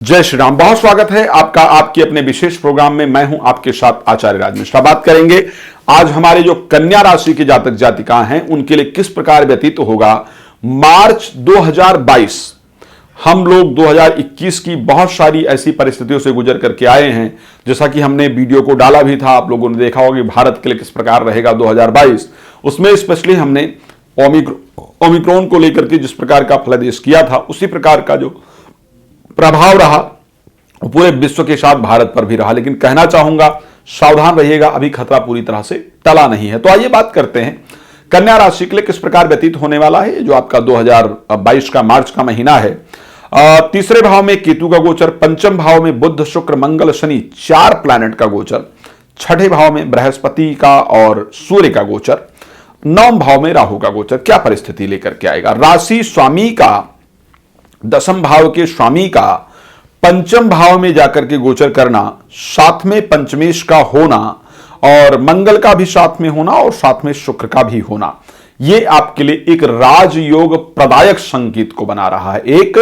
जय श्री राम। बहुत स्वागत है आपका आपके अपने विशेष प्रोग्राम में। मैं हूं आपके साथ आचार्य राज मिश्रा। बात करेंगे आज हमारे जो कन्या राशि के जातक जातिका हैं उनके लिए किस प्रकार व्यतीत होगा मार्च 2022। हम लोग 2021 की बहुत सारी ऐसी परिस्थितियों से गुजर करके आए हैं, जैसा कि हमने वीडियो को डाला भी था, आप लोगों ने देखा होगा कि भारत के लिए किस प्रकार रहेगा 2022। उसमें स्पेशली हमने ओमिक्रॉन को लेकर के जिस प्रकार का फलादेश किया था उसी प्रकार का जो प्रभाव रहा पूरे विश्व के साथ भारत पर भी रहा। लेकिन कहना चाहूंगा सावधान रहिएगा, अभी खतरा पूरी तरह से टला नहीं है। तो आइए बात करते हैं कन्या राशि के लिए किस प्रकार व्यतीत होने वाला है जो आपका 2022 का मार्च का महीना है। तीसरे भाव में केतु का गोचर, पंचम भाव में बुध शुक्र मंगल शनि 4 प्लैनेट का गोचर, छठे भाव में बृहस्पति का और सूर्य का गोचर, नवम भाव में राहु का गोचर क्या परिस्थिति लेकर के आएगा। राशि स्वामी का, दसम भाव के स्वामी का पंचम भाव में जाकर के गोचर करना, साथ में पंचमेश का होना और मंगल का भी साथ में होना और साथ में शुक्र का भी होना, यह आपके लिए एक राजयोग प्रदायक संकेत को बना रहा है। एक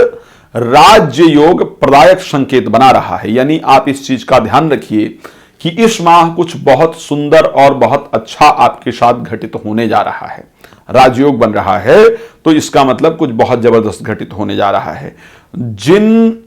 राज्य योग प्रदायक संकेत बना रहा है। यानी आप इस चीज का ध्यान रखिए कि इस माह कुछ बहुत सुंदर और बहुत अच्छा आपके साथ घटित होने जा रहा है। राजयोग बन रहा है तो इसका मतलब कुछ बहुत जबरदस्त घटित होने जा रहा है। जिन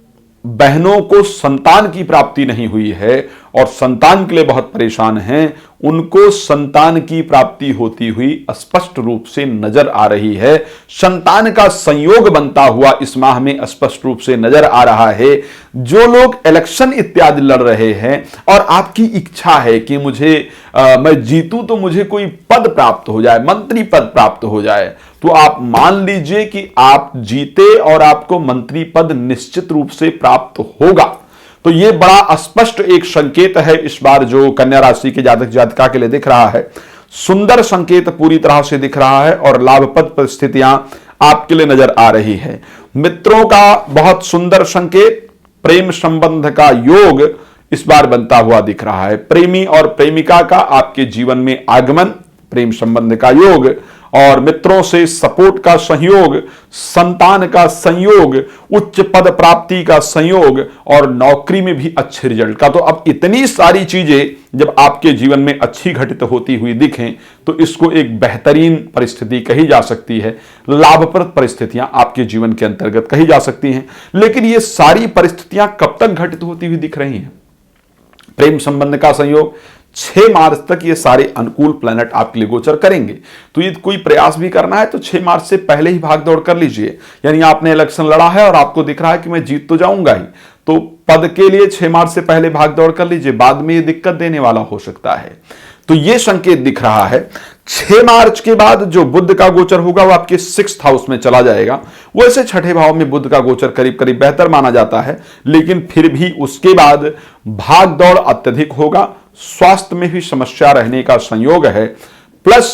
बहनों को संतान की प्राप्ति नहीं हुई है और संतान के लिए बहुत परेशान हैं, उनको संतान की प्राप्ति होती हुई स्पष्ट रूप से नजर आ रही है। संतान का संयोग बनता हुआ इस माह में स्पष्ट रूप से नजर आ रहा है। जो लोग इलेक्शन इत्यादि लड़ रहे हैं और आपकी इच्छा है कि मैं जीतूं तो मुझे कोई पद प्राप्त हो जाए, मंत्री पद प्राप्त हो जाए, तो आप मान लीजिए कि आप जीते और आपको मंत्री पद निश्चित रूप से प्राप्त होगा। तो यह बड़ा स्पष्ट एक संकेत है इस बार जो कन्या राशि के जातक जातिका के लिए दिख रहा है। सुंदर संकेत पूरी तरह से दिख रहा है और लाभप्रद परिस्थितियां आपके लिए नजर आ रही है। मित्रों का बहुत सुंदर संकेत, प्रेम संबंध का योग इस बार बनता हुआ दिख रहा है। प्रेमी और प्रेमिका का आपके जीवन में आगमन, प्रेम संबंध का योग और मित्रों से सपोर्ट का सहयोग, संतान का संयोग, उच्च पद प्राप्ति का संयोग और नौकरी में भी अच्छे रिजल्ट का। तो अब इतनी सारी चीजें जब आपके जीवन में अच्छी घटित होती हुई दिखें तो इसको एक बेहतरीन परिस्थिति कही जा सकती है, लाभप्रद परिस्थितियां आपके जीवन के अंतर्गत कही जा सकती हैं। लेकिन ये सारी परिस्थितियां कब तक घटित होती हुई दिख रही हैं? प्रेम संबंध का संयोग 6 मार्च तक ये सारे अनुकूल प्लैनेट आपके लिए गोचर करेंगे। तो ये कोई प्रयास भी करना है तो 6 मार्च से पहले ही भाग दौड़ कर लीजिए। यानी आपने इलेक्शन लड़ा है और आपको दिख रहा है कि मैं जीत तो जाऊंगा ही, तो पद के लिए 6 मार्च से पहले भाग दौड़ कर लीजिए, बाद में ये दिक्कत देने वाला हो सकता है। तो ये संकेत दिख रहा है। 6 मार्च के बाद जो बुध का गोचर होगा वो आपके 6th हाउस में चला जाएगा। वैसे छठे भाव में बुध का गोचर करीब करीब बेहतर माना जाता है, लेकिन फिर भी उसके बाद भाग दौड़ अत्यधिक होगा। स्वास्थ्य में भी समस्या रहने का संयोग है। प्लस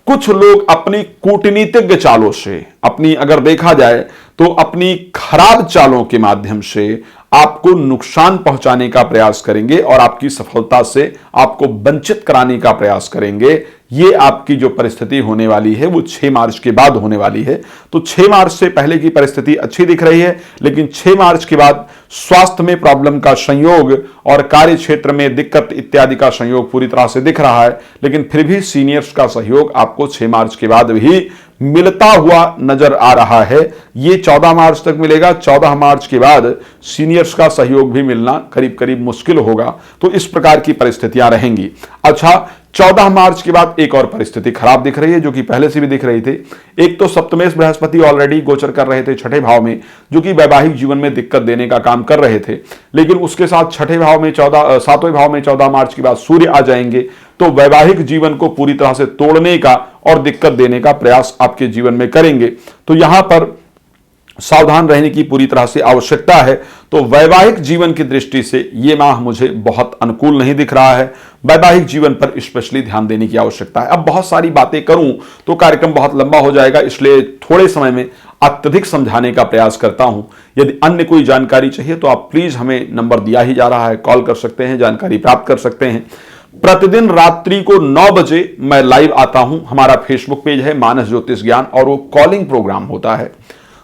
कुछ लोग अपनी कूटनीतिज्ञ चालों से, अगर देखा जाए तो अपनी खराब चालों के माध्यम से आपको नुकसान पहुंचाने का प्रयास करेंगे और आपकी सफलता से आपको वंचित कराने का प्रयास करेंगे। ये आपकी जो परिस्थिति होने वाली है वो 6 मार्च के बाद होने वाली है। तो 6 मार्च से पहले की परिस्थिति अच्छी दिख रही है, लेकिन 6 मार्च के बाद स्वास्थ्य में प्रॉब्लम का संयोग और कार्य क्षेत्र में दिक्कत इत्यादि का संयोग पूरी तरह से दिख रहा है। लेकिन फिर भी सीनियर्स का सहयोग आपको 6 मार्च के बाद भी मिलता हुआ नजर आ रहा है। ये 14 मार्च तक मिलेगा। 14 मार्च के बाद सीनियर्स का सहयोग भी मिलना करीब करीब मुश्किल होगा। तो इस प्रकार की परिस्थितियां रहेंगी। अच्छा, 14 मार्च के बाद एक और परिस्थिति खराब दिख रही है जो कि पहले से भी दिख रही थी। एक तो सप्तमेश बृहस्पति ऑलरेडी गोचर कर रहे थे छठे भाव में, जो कि वैवाहिक जीवन में दिक्कत देने का काम कर रहे थे। लेकिन उसके साथ छठे भाव में 7वें भाव में 14 मार्च के बाद सूर्य आ जाएंगे तो वैवाहिक जीवन को पूरी तरह से तोड़ने का और दिक्कत देने का प्रयास आपके जीवन में करेंगे। तो यहां पर सावधान रहने की पूरी तरह से आवश्यकता है। तो वैवाहिक जीवन की दृष्टि से यह माह मुझे बहुत अनुकूल नहीं दिख रहा है। वैवाहिक जीवन पर स्पेशली ध्यान देने की आवश्यकता है। अब बहुत सारी बातें करूं तो कार्यक्रम बहुत लंबा हो जाएगा, इसलिए थोड़े समय में अत्यधिक समझाने का प्रयास करता हूं। यदि अन्य कोई जानकारी चाहिए तो आप प्लीज, हमें नंबर दिया ही जा रहा है, कॉल कर सकते हैं, जानकारी प्राप्त कर सकते हैं। प्रतिदिन रात्रि को 9 बजे मैं लाइव आता हूं। हमारा फेसबुक पेज है मानस ज्योतिष ज्ञान और वो कॉलिंग प्रोग्राम होता है।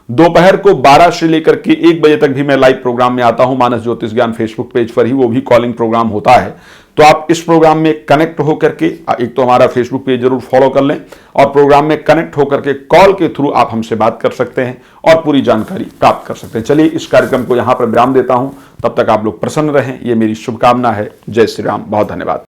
दोपहर को 12 से लेकर के 1 बजे तक भी मैं लाइव प्रोग्राम में आता हूं मानस ज्योतिष ज्ञान फेसबुक पेज पर ही, वो भी कॉलिंग प्रोग्राम होता है। तो आप इस प्रोग्राम में कनेक्ट होकर के एक तो हमारा फेसबुक पेज जरूर फॉलो कर लें और प्रोग्राम में कनेक्ट होकर के कॉल के थ्रू आप हमसे बात कर सकते हैं और पूरी जानकारी प्राप्त कर सकते हैं। चलिए इस कार्यक्रम को यहां पर विराम देता हूं, तब तक आप लोग प्रसन्न रहें, ये मेरी शुभकामना है। जय श्री राम, बहुत धन्यवाद।